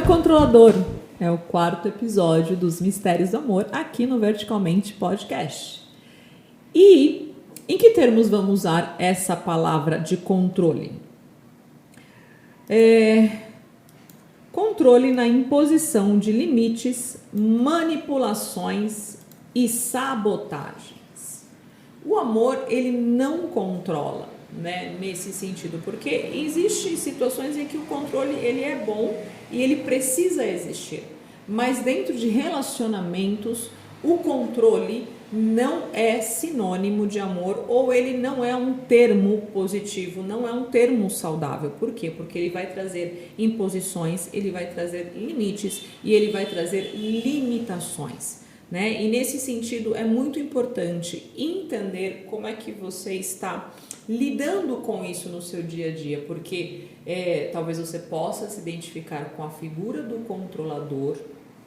controlador! É o 4º episódio dos Mistérios do Amor aqui no Verticalmente Podcast. E em que termos vamos usar essa palavra de controle? Controle na imposição de limites, manipulações e sabotagens. O amor, ele não controla, né, nesse sentido, porque existem situações em que o controle ele é bom e ele precisa existir, mas dentro de relacionamentos o controle não é sinônimo de amor, ou ele não é um termo positivo, não é um termo saudável. Por quê? Porque ele vai trazer imposições, ele vai trazer limites e ele vai trazer limitações, né? E nesse sentido é muito importante entender como é que você está lidando com isso no seu dia a dia, porque talvez você possa se identificar com a figura do controlador,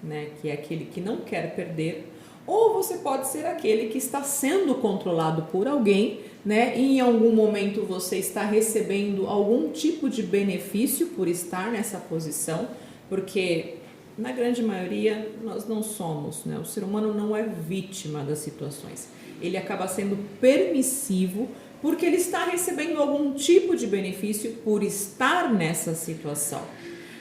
né? Que é aquele que não quer perder. Ou você pode ser aquele que está sendo controlado por alguém, né? E em algum momento você está recebendo algum tipo de benefício por estar nessa posição, porque na grande maioria nós não somos, né? O ser humano não é vítima das situações. Ele acaba sendo permissivo porque ele está recebendo algum tipo de benefício por estar nessa situação.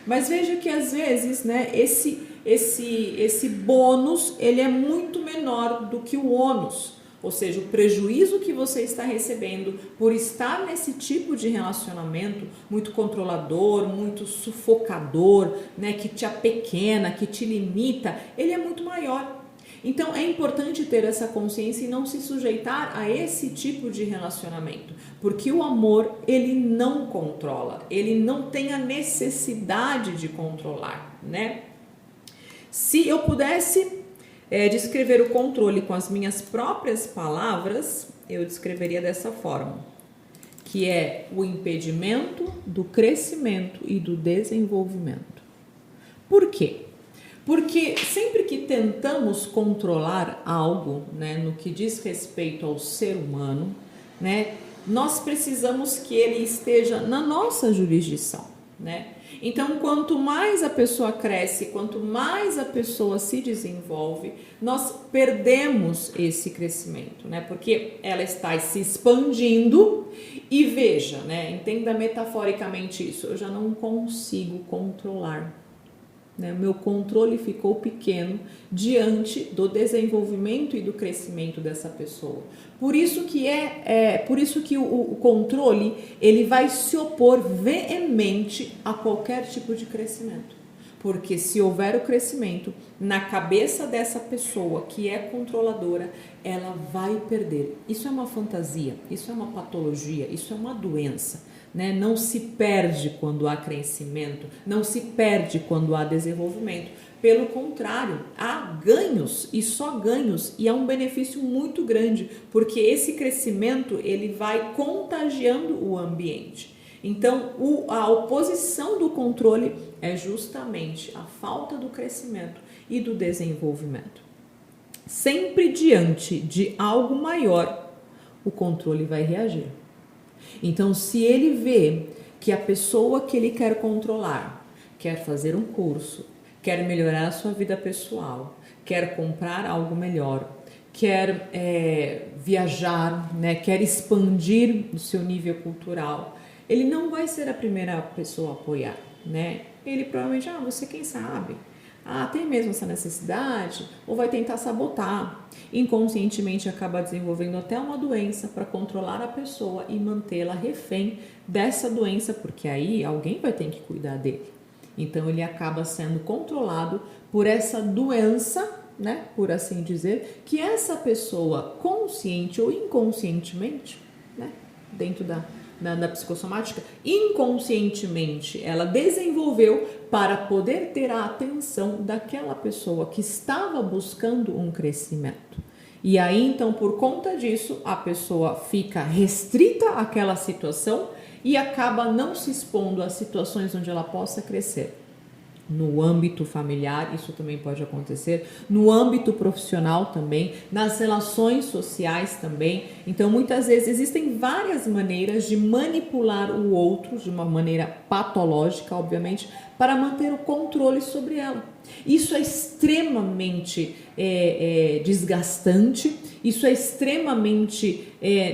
Mas veja que às vezes, né, esse bônus ele é muito menor do que o ônus, ou seja, o prejuízo que você está recebendo por estar nesse tipo de relacionamento muito controlador, muito sufocador, né, que te apequena, que te limita, ele é muito maior. Então é importante ter essa consciência e não se sujeitar a esse tipo de relacionamento, porque o amor ele não controla, ele não tem a necessidade de controlar, né? Se eu pudesse descrever o controle com as minhas próprias palavras, eu descreveria dessa forma, que é o impedimento do crescimento e do desenvolvimento. Por quê? Porque sempre que tentamos controlar algo, né, no que diz respeito ao ser humano, né, nós precisamos que ele esteja na nossa jurisdição, né? Então, quanto mais a pessoa cresce, quanto mais a pessoa se desenvolve, nós perdemos esse crescimento, né? Porque ela está se expandindo e veja, né? Entenda metaforicamente isso, eu já não consigo controlar. Meu controle ficou pequeno diante do desenvolvimento e do crescimento dessa pessoa. Por isso que o controle ele vai se opor veemente a qualquer tipo de crescimento. Porque se houver o crescimento na cabeça dessa pessoa que é controladora, ela vai perder. Isso é uma fantasia, isso é uma patologia, isso é uma doença. Né? Não se perde quando há crescimento, não se perde quando há desenvolvimento. Pelo contrário, há ganhos e só ganhos, e há um benefício muito grande, porque esse crescimento ele vai contagiando o ambiente. Então, a oposição do controle é justamente a falta do crescimento e do desenvolvimento. Sempre diante de algo maior, o controle vai reagir. Então, se ele vê que a pessoa que ele quer controlar quer fazer um curso, quer melhorar a sua vida pessoal, quer comprar algo melhor, quer viajar, né, quer expandir o seu nível cultural, ele não vai ser a primeira pessoa a apoiar, né? Ele provavelmente, você quem sabe? Tem mesmo essa necessidade? Ou vai tentar sabotar? Inconscientemente acaba desenvolvendo até uma doença para controlar a pessoa e mantê-la refém dessa doença, porque aí alguém vai ter que cuidar dele. Então ele acaba sendo controlado por essa doença, né, por assim dizer, que essa pessoa consciente ou inconscientemente, né, dentro da psicossomática, inconscientemente ela desenvolveu para poder ter a atenção daquela pessoa que estava buscando um crescimento. E aí, então, por conta disso, a pessoa fica restrita àquela situação e acaba não se expondo a situações onde ela possa crescer. no âmbito familiar, isso também pode acontecer, no âmbito profissional também, nas relações sociais também. Então, muitas vezes existem várias maneiras de manipular o outro, de uma maneira patológica, obviamente, para manter o controle sobre ela. Isso é extremamente desgastante, isso é extremamente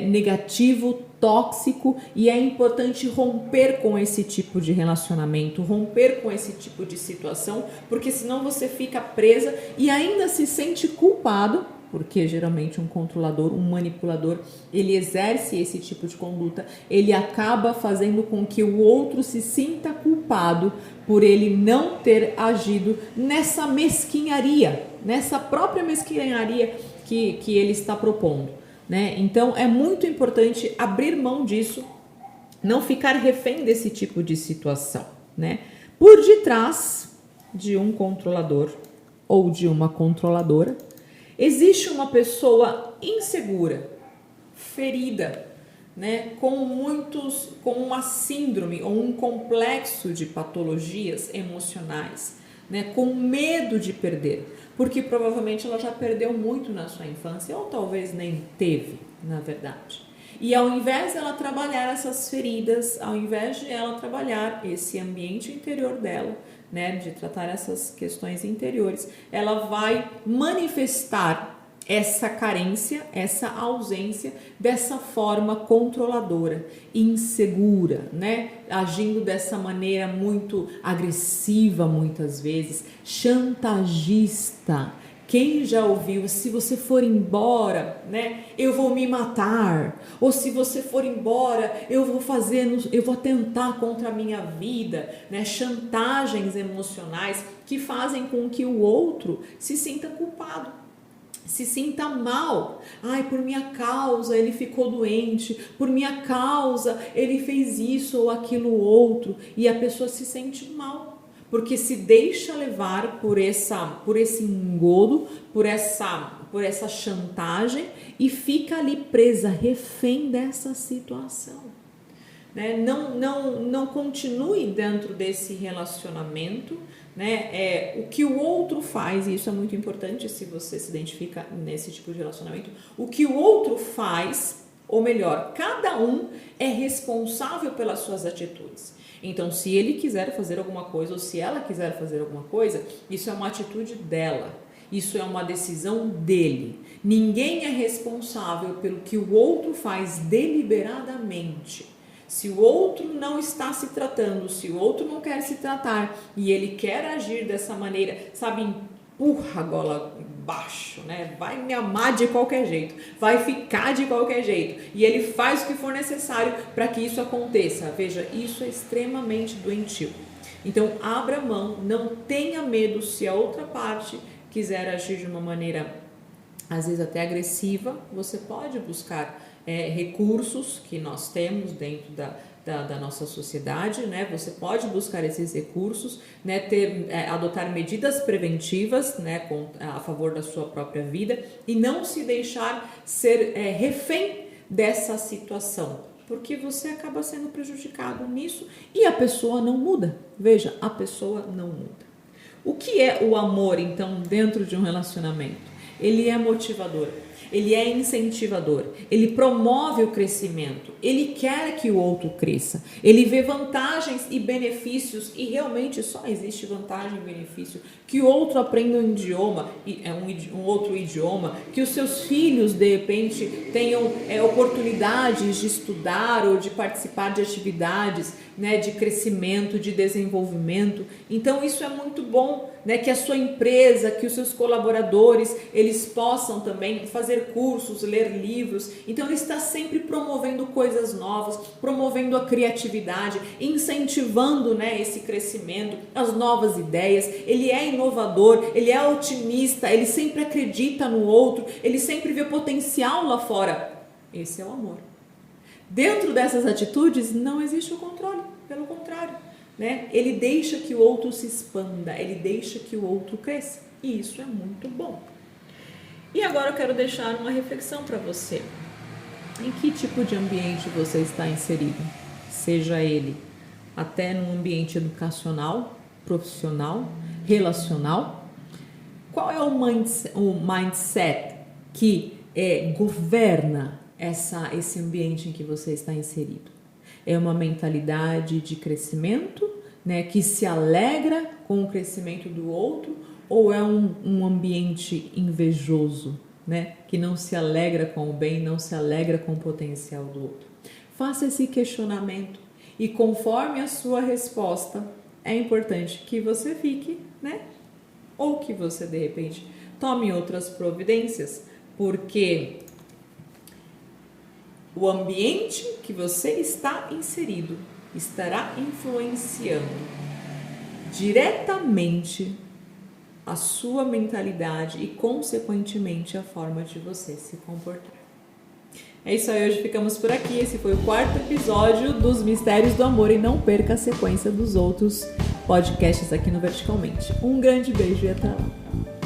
negativo, tóxico, e é importante romper com esse tipo de relacionamento, romper com esse tipo de situação, porque senão você fica presa e ainda se sente culpado, porque geralmente um controlador, um manipulador, ele exerce esse tipo de conduta, ele acaba fazendo com que o outro se sinta culpado por ele não ter agido nessa mesquinharia, nessa própria mesquinharia que ele está propondo. Né? Então é muito importante abrir mão disso, não ficar refém desse tipo de situação. Né? Por detrás de um controlador ou de uma controladora, existe uma pessoa insegura, ferida, né? com uma síndrome ou um complexo de patologias emocionais, né? Com medo de perder. Porque provavelmente ela já perdeu muito na sua infância, ou talvez nem teve, na verdade. E ao invés dela trabalhar essas feridas, ao invés de ela trabalhar esse ambiente interior dela, né, de tratar essas questões interiores, ela vai manifestar essa carência, essa ausência dessa forma controladora, insegura, né? Agindo dessa maneira muito agressiva muitas vezes, chantagista. Quem já ouviu, se você for embora, né, eu vou me matar, ou se você for embora, eu vou atentar contra a minha vida, né? Chantagens emocionais que fazem com que o outro se sinta culpado, se sinta mal. Ai, por minha causa ele ficou doente, por minha causa ele fez isso ou aquilo outro, e a pessoa se sente mal, porque se deixa levar por esse engodo, por essa chantagem, e fica ali presa, refém dessa situação. Né? Não continue dentro desse relacionamento, né? O que o outro faz, e isso é muito importante se você se identifica nesse tipo de relacionamento, o que o outro faz, ou melhor, cada um é responsável pelas suas atitudes. Então, se ele quiser fazer alguma coisa, ou se ela quiser fazer alguma coisa, isso é uma atitude dela, isso é uma decisão dele. Ninguém é responsável pelo que o outro faz deliberadamente. Se o outro não está se tratando, se o outro não quer se tratar e ele quer agir dessa maneira, sabe, empurra a goela abaixo, né? Vai me amar de qualquer jeito, vai ficar de qualquer jeito, e ele faz o que for necessário para que isso aconteça. Veja, isso é extremamente doentio. Então, abra mão, não tenha medo se a outra parte quiser agir de uma maneira, às vezes até agressiva. Você pode buscar recursos que nós temos dentro da nossa sociedade, né? Você pode buscar esses recursos, né? Adotar medidas preventivas, né? A favor da sua própria vida, e não se deixar ser refém dessa situação, porque você acaba sendo prejudicado nisso e a pessoa não muda. Veja, a pessoa não muda. O que é o amor, então, dentro de um relacionamento? Ele é motivador, ele é incentivador, ele promove o crescimento, ele quer que o outro cresça, ele vê vantagens e benefícios, e realmente só existe vantagem e benefício, que o outro aprenda um idioma, um outro idioma, que os seus filhos de repente tenham oportunidades de estudar ou de participar de atividades, né, de crescimento, de desenvolvimento. Então isso é muito bom, né, que a sua empresa, que os seus colaboradores, eles possam também fazer cursos, ler livros. Então ele está sempre promovendo coisas novas, promovendo a criatividade, incentivando, né, esse crescimento, as novas ideias. Ele é inovador, ele é otimista, ele sempre acredita no outro, ele sempre vê potencial lá fora. Esse é o amor. Dentro dessas atitudes não existe o controle, pelo contrário, né? Ele deixa que o outro se expanda, ele deixa que o outro cresça, e isso é muito bom. E agora eu quero deixar uma reflexão para você. Em que tipo de ambiente você está inserido? Seja ele até num ambiente educacional, profissional, relacional? Qual é o mindset que governa esse ambiente em que você está inserido? É uma mentalidade de crescimento, né, que se alegra com o crescimento do outro, ou é um ambiente invejoso, né, que não se alegra com o bem, não se alegra com o potencial do outro? Faça esse questionamento e conforme a sua resposta, é importante que você fique, né, ou que você de repente tome outras providências, porque o ambiente que você está inserido estará influenciando diretamente a sua mentalidade e, consequentemente, a forma de você se comportar. É isso aí, hoje ficamos por aqui. Esse foi o 4º episódio dos Mistérios do Amor e não perca a sequência dos outros podcasts aqui no Verticalmente. Um grande beijo e até lá!